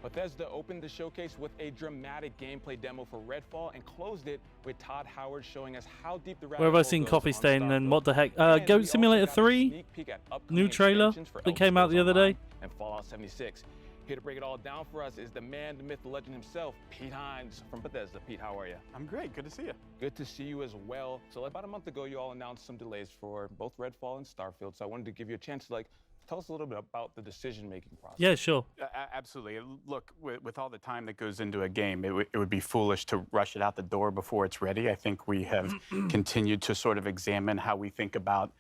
Bethesda opened the showcase with a dramatic gameplay demo for Redfall and closed it with Todd Howard showing us how deep the rabbit Where have I hole seen goes Coffee on Stain and Starfield. what the heck? And we Goat also Simulator got a 3? sneak peek at upcoming New trailer expansions for that Elder came out Scrolls the other Online day. and Fallout 76. Here to break it all down for us is the man, the myth, the legend himself, Pete Hines from Bethesda. Pete, how are you? I'm great. Good to see you. Good to see you as well. So about a month ago, you all announced some delays for both Redfall and Starfield. So I wanted to give you a chance to tell us a little bit about the decision-making process. Yeah, sure. Absolutely. Look, with all the time that goes into a game, it would be foolish to rush it out the door before it's ready. I think we have continued to sort of examine how we think about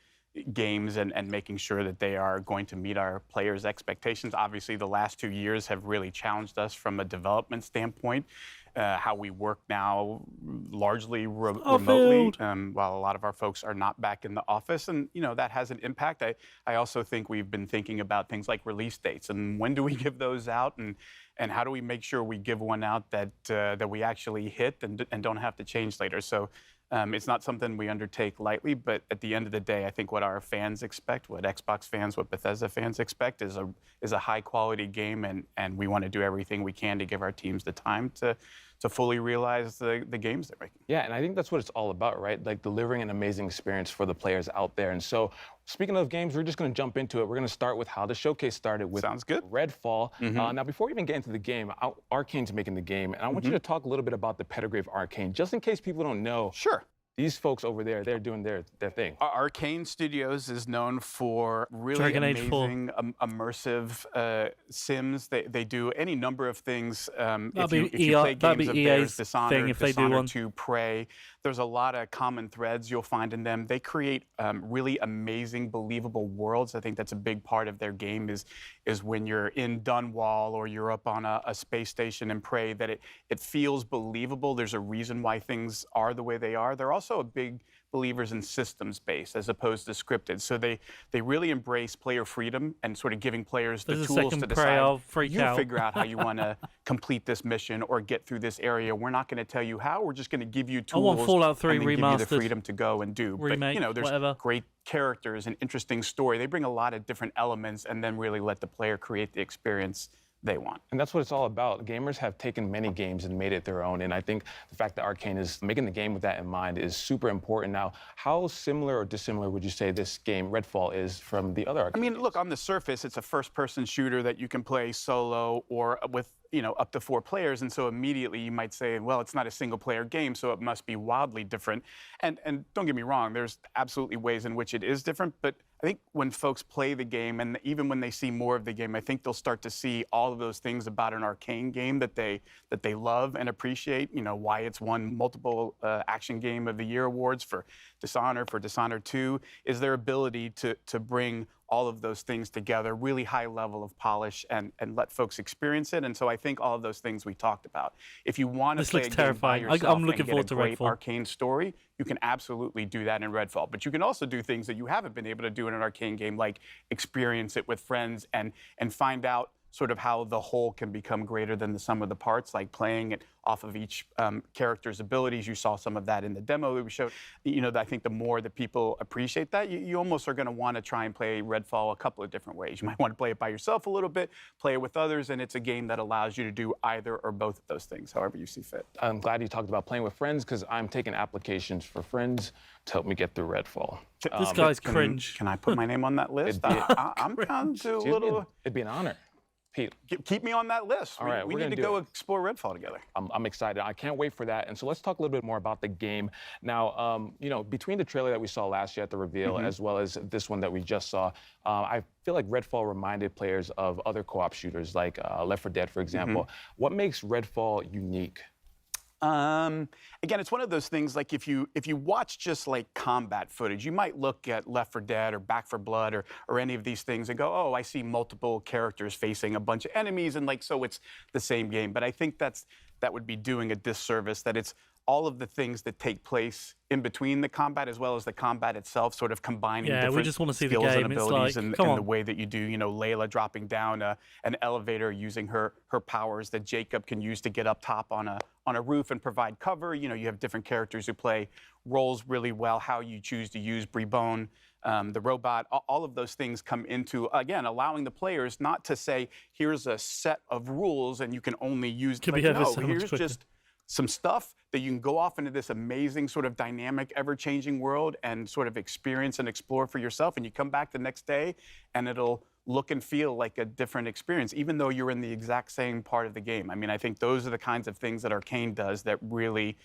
games and making sure that they are going to meet our players' expectations. Obviously, the last 2 years have really challenged us from a development standpoint. How we work now largely remotely, while a lot of our folks are not back in the office. And, that has an impact. I also think we've been thinking about things like release dates and when do we give those out and how do we make sure we give one out that we actually hit and don't have to change later. So it's not something we undertake lightly, but at the end of the day, I think what our fans expect, what Xbox fans, what Bethesda fans expect is a high quality game, and we want to do everything we can to give our teams the time to fully realize the games they're making. Yeah, and I think that's what it's all about, right? Like delivering an amazing experience for the players out there. And so, speaking of games, we're just going to jump into it. We're going to start with how the showcase started with Sounds good. Redfall. Now, before we even get into the game, Arcane's making the game, and I want you to talk a little bit about the pedigree of Arcane, just in case people don't know. Sure. These folks over there, they're doing their thing. Arcane Studios is known for really amazing, immersive sims. They do any number of things. If you play games of theirs, Dishonored 2, Prey, there's a lot of common threads you'll find in them. They create really amazing, believable worlds. I think that's a big part of their game is when you're in Dunwall or you're up on a space station in Prey, that it feels believable. There's a reason why things are the way they are. They're also a big believers in systems-based as opposed to scripted. So they really embrace player freedom and sort of giving players the tools to decide, you figure out how you want to complete this mission or get through this area. We're not going to tell you how. We're just going to give you tools. I want Fallout 3 and then remastered. Give you the freedom to go and do. Remake, but, there's whatever. Great characters and interesting story. They bring a lot of different elements and then really let the player create the experience they want. And that's what it's all about. Gamers have taken many games and made it their own. And I think the fact that Arcane is making the game with that in mind is super important. Now, how similar or dissimilar would you say this game, Redfall, is from the other Arcane games? Look, on the surface, it's a first-person shooter that you can play solo or with up to 4 players, and so immediately you might say, well, it's not a single-player game, so it must be wildly different. And don't get me wrong, there's absolutely ways in which it is different, but I think when folks play the game, and even when they see more of the game, I think they'll start to see all of those things about an Arcane game that they love and appreciate. Why it's won multiple Action Game of the Year awards for Dishonored 2, is their ability to bring all of those things together, really high level of polish, and let folks experience it. And so I think all of those things we talked about. If you want to play a game by yourself I'm looking and forward get a to great Redfall. Arcane story, you can absolutely do that in Redfall. But you can also do things that you haven't been able to do in an Arcane game, like experience it with friends and find out sort of how the whole can become greater than the sum of the parts, like playing it off of each character's abilities. You saw some of that in the demo that we showed. I think the more that people appreciate that, you almost are going to want to try and play Redfall a couple of different ways. You might want to play it by yourself a little bit, play it with others, and it's a game that allows you to do either or both of those things, however you see fit. I'm glad you talked about playing with friends, because I'm taking applications for friends to help me get through Redfall. This guy's cringe. Can I put my name on that list? I'm kind of a little... It'd be an honor. Pete. Keep me on that list. All right, we need to go explore Redfall together. I'm excited. I can't wait for that. And so let's talk a little bit more about the game. Now, between the trailer that we saw last year at the reveal, as well as this one that we just saw, I feel like Redfall reminded players of other co-op shooters, like Left 4 Dead, for example. What makes Redfall unique? Again, it's one of those things, like if you watch just like combat footage, you might look at Left 4 Dead or Back 4 Blood or any of these things and go, oh, I see multiple characters facing a bunch of enemies, and so it's the same game. But I think that would be doing a disservice, that it's all of the things that take place in between the combat as well as the combat itself, sort of combining Yeah, we different just want to see the skills and game. It's abilities like, and come the on. way that you do, Layla dropping down an elevator using her powers that Jacob can use to get up top on a roof and provide cover. You have different characters who play roles really well, how you choose to use Brebone, the robot, all of those things come into, again, allowing the players not to say, here's a set of rules and you can only use, Could like, be ever no, so much here's quicker. just some stuff that you can go off into this amazing sort of dynamic, ever-changing world and sort of experience and explore for yourself. And you come back the next day and it'll look and feel like a different experience, even though you're in the exact same part of the game. I mean, I think those are the kinds of things that Arcane does that really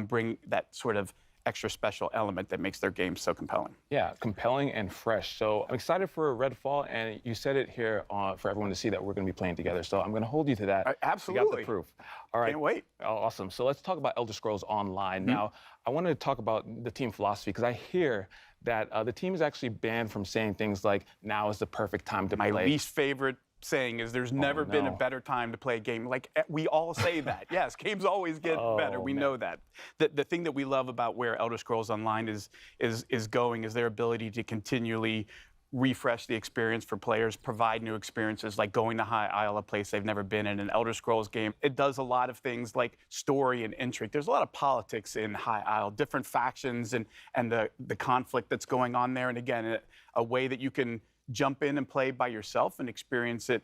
bring that sort of extra special element that makes their game so compelling. Yeah, compelling and fresh. So I'm excited for Redfall, and you said it here for everyone to see that we're going to be playing together. So I'm going to hold you to that. Absolutely. You got the proof. All right. Can't wait. Oh, awesome. So let's talk about Elder Scrolls Online. Now, I want to talk about the team philosophy because I hear that the team is actually banned from saying things like, now is the perfect time to play. My least favorite saying is there's never been a better time to play a game. Like, we all say that. Yes, games always get better. We know that. The thing that we love about where Elder Scrolls Online is going is their ability to continually refresh the experience for players, provide new experiences like going to High Isle, a place they've never been in an Elder Scrolls game. It does a lot of things like story and intrigue. There's a lot of politics in High Isle, different factions and the conflict that's going on there. And again, a way that you can jump in and play by yourself and experience it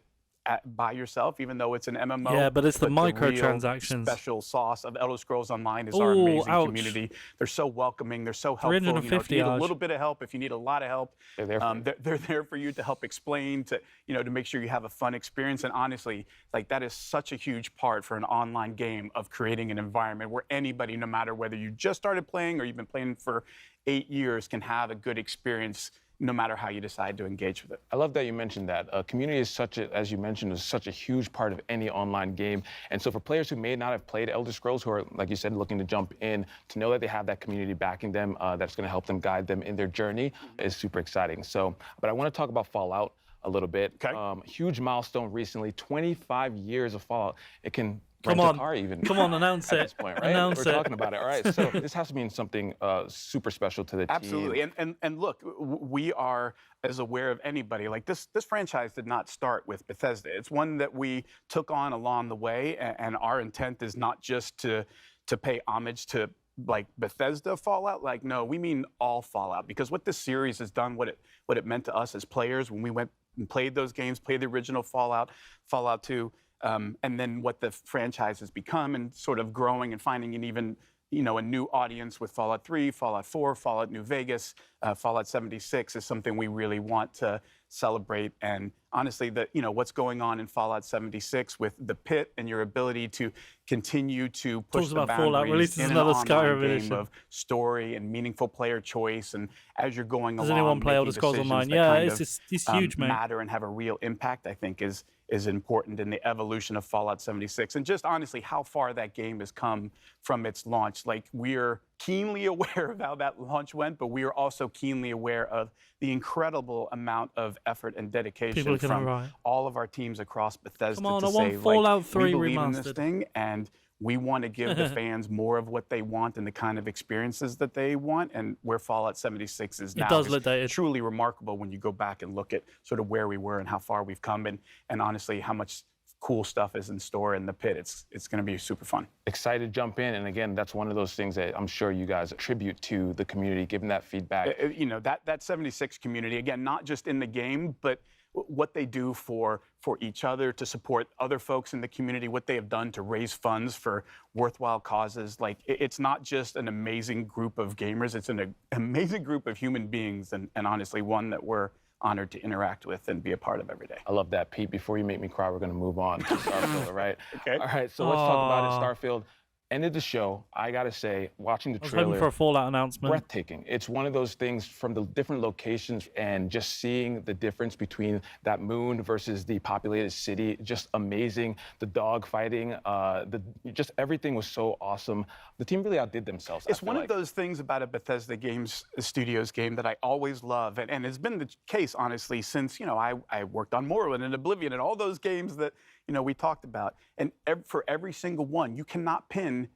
by yourself, even though it's an MMO. Yeah, but it's the real microtransactions. Special sauce of Elder Scrolls Online is our amazing ouch. community. They're so welcoming. They're so helpful. 350 if you need a ouch. little bit of help, if you need a lot of help, They're there for you to help explain, to make sure you have a fun experience. And honestly, like, that is such a huge part for an online game of creating an environment where anybody, no matter whether you just started playing or you've been playing for 8 years, can have a good experience no matter how you decide to engage with it. I love that you mentioned that. Community is as you mentioned, is such a huge part of any online game. And so for players who may not have played Elder Scrolls, who are, like you said, looking to jump in, to know that they have that community backing them, that's going to help them guide them in their journey is super exciting. So, but I want to talk about Fallout a little bit. Okay. Huge milestone recently, 25 years of Fallout. It can Come rent on. a car even. Come on, announce at it. this point, right? Announce We're it. talking about it. All right, so this has to mean something super special to the team. Absolutely. And look, we are as aware of anybody. Like, this franchise did not start with Bethesda. It's one that we took on along the way, and our intent is not just to pay homage to, like, Bethesda Fallout. Like, no, we mean all Fallout, because what this series has done, what it meant to us as players when we went and played those games, played the original Fallout, Fallout 2, and then what the franchise has become and sort of growing and finding an even, a new audience with Fallout 3, Fallout 4, Fallout New Vegas, Fallout 76 is something we really want to celebrate. And honestly, what's going on in Fallout 76 with the pit and your ability to continue to push Talks the about Fallout boundaries releases in an another online Skyrim game edition. of story and meaningful player choice, and as you're going Does along, anyone play making Elder Scrolls decisions Online? that Yeah, kind it's of, huge, mate. matter and have a real impact, I think is important in the evolution of Fallout 76. And just honestly, how far that game has come from its launch. Like, we're keenly aware of how that launch went, but we are also keenly aware of the incredible amount of effort and dedication from all of our teams across Bethesda Come on, to I want say, Fallout like, 3 we believe in this remastered. thing, and we want to give the fans more of what they want and the kind of experiences that they want. And where Fallout 76 is now does is look dated. truly remarkable when you go back and look at sort of where we were and how far we've come, and honestly, how much cool stuff is in store in the pit. It's going to be super fun. Excited to jump in, and again, that's one of those things that I'm sure you guys attribute to the community, giving that feedback. That 76 community, again, not just in the game, but what they do for each other, to support other folks in the community, what they have done to raise funds for worthwhile causes. Like, it's not just an amazing group of gamers, it's an amazing group of human beings, and honestly, one that we're honored to interact with and be a part of every day. I love that, Pete. Before you make me cry, we're going to move on to Starfield, all right? Okay. All right, so let's talk about it. Starfield ended the show. I got to say, watching the I was trailer, hoping for a Fallout announcement. breathtaking. It's one of those things from the different locations and just seeing the difference between that moon versus the populated city, just amazing. The dog fighting, just everything was so awesome. The team really outdid themselves. It's one of those things about a Bethesda Studios game that I always love, and it's been the case, honestly, since, I worked on Morrowind and Oblivion and all those games that, we talked about. And for every single one, you cannot pin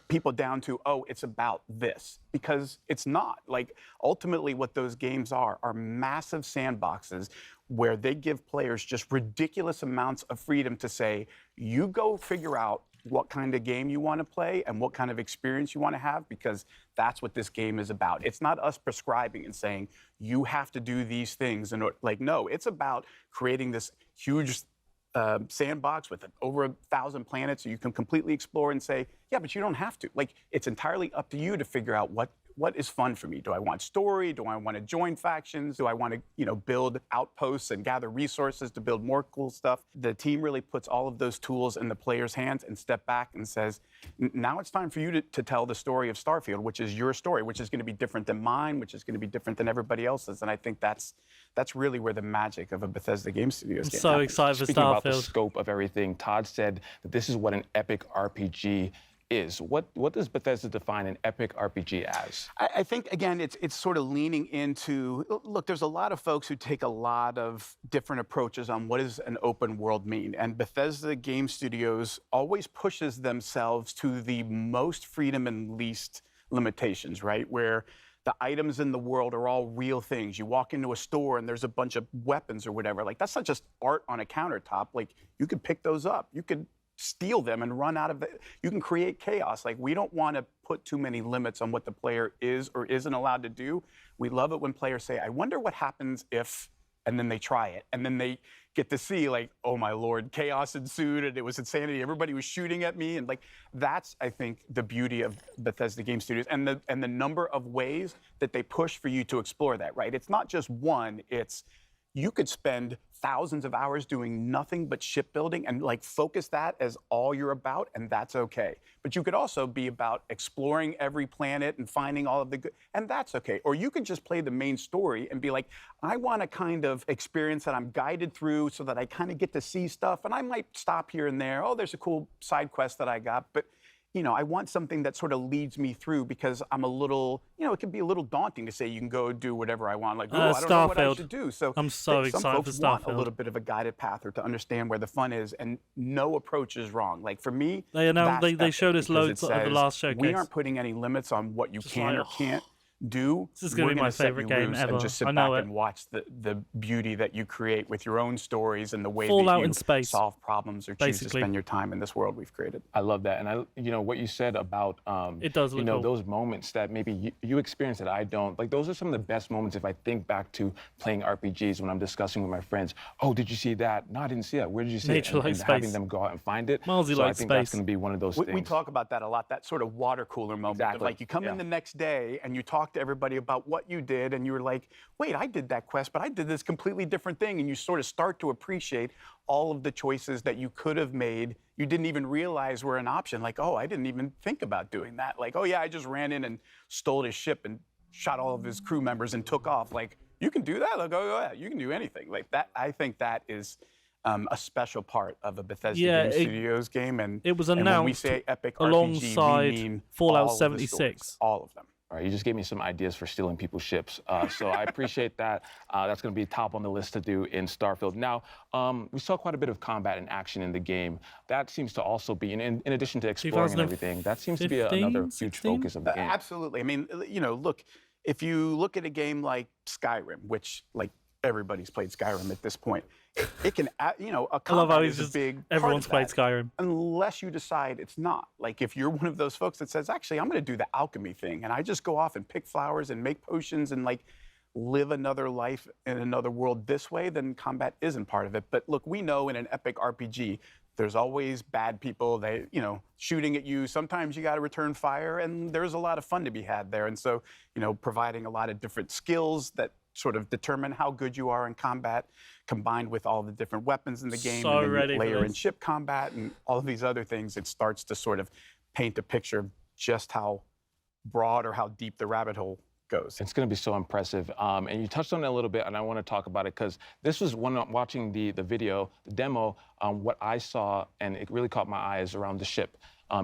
people down to, oh, it's about this, because it's not. Like, ultimately what those games are massive sandboxes where they give players just ridiculous amounts of freedom to say, you go figure out what kind of game you want to play and what kind of experience you want to have, because that's what this game is about. It's not us prescribing and saying, you have to do these things. And like, no, it's about creating this huge sandbox with over 1,000 planets so you can completely explore and say, yeah, but you don't have to. Like, it's entirely up to you to figure out what is fun for me. Do I want story? Do I want to join factions? Do I want to, build outposts and gather resources to build more cool stuff? The team really puts all of those tools in the player's hands and step back and says, now it's time for you to tell the story of Starfield, which is your story, which is going to be different than mine, which is going to be different than everybody else's. And I think that's really where the magic of a Bethesda Game Studios game So happens. excited for Speaking about the Starfield. scope of everything, Todd said that this is what an epic RPG is. What does Bethesda define an epic RPG as? I think, again, it's sort of leaning into, look, there's a lot of folks who take a lot of different approaches on what does an open world mean. And Bethesda Game Studios always pushes themselves to the most freedom and least limitations, right? Where the items in the world are all real things. You walk into a store and there's a bunch of weapons or whatever. Like, that's not just art on a countertop. Like, you could pick those up. You could steal them and run out of it. You can create chaos. Like, we don't want to put too many limits on what the player is or isn't allowed to do. We love it when players say, I wonder what happens if, and then they try it. And then they get to see, like, oh my Lord, chaos ensued and it was insanity. Everybody was shooting at me. And like, that's, I think, the beauty of Bethesda Game Studios and the number of ways that they push for you to explore that, right? It's not just one, it's, you could spend thousands of hours doing nothing but shipbuilding and like focus that as all you're about, and that's okay. But you could also be about exploring every planet and finding all of the good, and that's okay. Or you could just play the main story and be like, I want a kind of experience that I'm guided through so that I kind of get to see stuff, and I might stop here and there. Oh, there's a cool side quest that I got, but I want something that sort of leads me through, because I'm a little, it can be a little daunting to say you can go do whatever I want. Like, I don't know what I should do. So I'm so excited some for folks want a Starfield. little bit of a guided path or to understand where the fun is, and no approach is wrong. Like, for me, They announced that's they epic showed us because it loads at the says, last showcase. we aren't putting any limits on what you Just can like, or can't do. This is gonna We're be my gonna set favorite you game loose ever. and just sit I back know it. and watch the beauty that you create with your own stories and the way Fallout that in you space, solve problems or choose to basically. spend your time in this world we've created. I love that. And what you said about, It does look cool. those moments that maybe you experience that I don't, like, those are some of the best moments if I think back to playing RPGs when I'm discussing with my friends. Oh, did you see that? No, I didn't see that. Where did you see Nature it? And likes having space. them go out and find it. MileZee So I likes think that's space. going to be one of those We things. talk about that a lot, that sort of water cooler moment. Of, Exactly. like, you come in Yeah. the next day and you talk to everybody about what you did, and you were like, wait, I did that quest, but I did this completely different thing. And you sort of start to appreciate all of the choices that you could have made. You didn't even realize were an option. Like, oh, I didn't even think about doing that. Like, oh yeah, I just ran in and stole his ship and shot all of his crew members and took off. Like, you can do that? Like, oh yeah, you can do anything. Like that, I think that is a special part of a Bethesda Game Studios game. And it was and when we announced say epic alongside RPG, we mean Fallout all of the 76. stories, all of them. All right, you just gave me some ideas for stealing people's ships. So I appreciate that. That's going to be top on the list to do in Starfield. Now, we saw quite a bit of combat and action in the game. That seems to also be, in addition to exploring and everything, that seems to be another huge 16? focus of the game. Absolutely. I mean, look, if you look at a game like Skyrim, which, like, everybody's played Skyrim at this point, it can, a I love how combat he's is a big part everyone's of played that, Skyrim. unless you decide it's not. Like, if you're one of those folks that says, actually, I'm going to do the alchemy thing, and I just go off and pick flowers and make potions and, like, live another life in another world this way, then combat isn't part of it. But look, we know in an epic RPG, there's always bad people, shooting at you. Sometimes you got to return fire, and there's a lot of fun to be had there. And so, providing a lot of different skills that sort of determine how good you are in combat, combined with all the different weapons in the game, So and then ready you for layer in this. ship combat and all of these other things, it starts to sort of paint a picture of just how broad or how deep the rabbit hole goes. It's going to be so impressive. And you touched on it a little bit, and I want to talk about it because this was when I'm watching the video, the demo, what I saw, and it really caught my eye, is around the ship.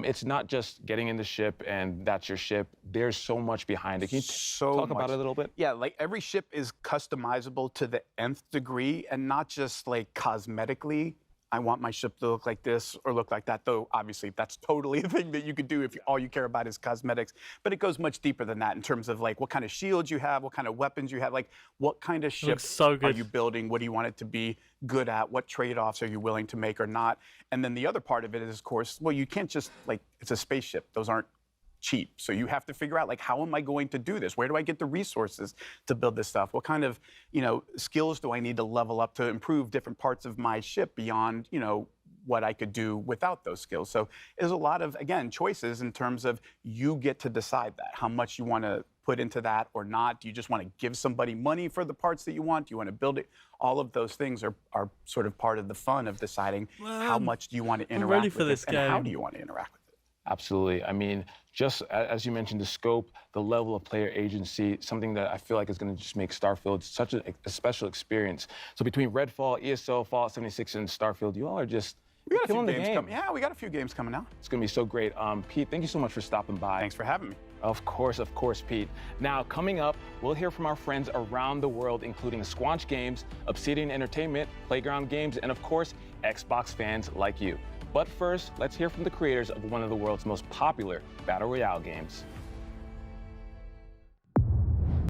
It's not just getting in the ship and that's your ship. There's so much behind it. Can you talk about it a little bit? Yeah, like, every ship is customizable to the nth degree, and not just like cosmetically. I want my ship to look like this or look like that, though obviously that's totally a thing that you could do if all you care about is cosmetics. But it goes much deeper than that in terms of like what kind of shields you have, what kind of weapons you have, like what kind of ship looks so are good. you building, what do you want it to be good at, what trade-offs are you willing to make or not. And then the other part of it is, of course, well, you can't just, like, it's a spaceship. Those aren't cheap. So you have to figure out, like, how am I going to do this? Where do I get the resources to build this stuff? What kind of, skills do I need to level up to improve different parts of my ship beyond, what I could do without those skills? So there's a lot of, again, choices in terms of you get to decide that, how much you want to put into that or not. Do you just want to give somebody money for the parts that you want? Do you want to build it? All of those things are sort of part of the fun of deciding how much do you want to interact with this it and how do you want to interact with it. Absolutely. I mean, just as you mentioned, the scope, the level of player agency, something that I feel like is going to just make Starfield such a special experience. So between Redfall, ESO, Fallout 76, and Starfield, you all are just We got a few killing the games game. coming. Yeah, we got a few games coming out. It's going to be so great. Pete, thank you so much for stopping by. Thanks for having me. Of course, Pete. Now, coming up, we'll hear from our friends around the world, including Squanch Games, Obsidian Entertainment, Playground Games, and of course, Xbox fans like you. But first, let's hear from the creators of one of the world's most popular Battle Royale games.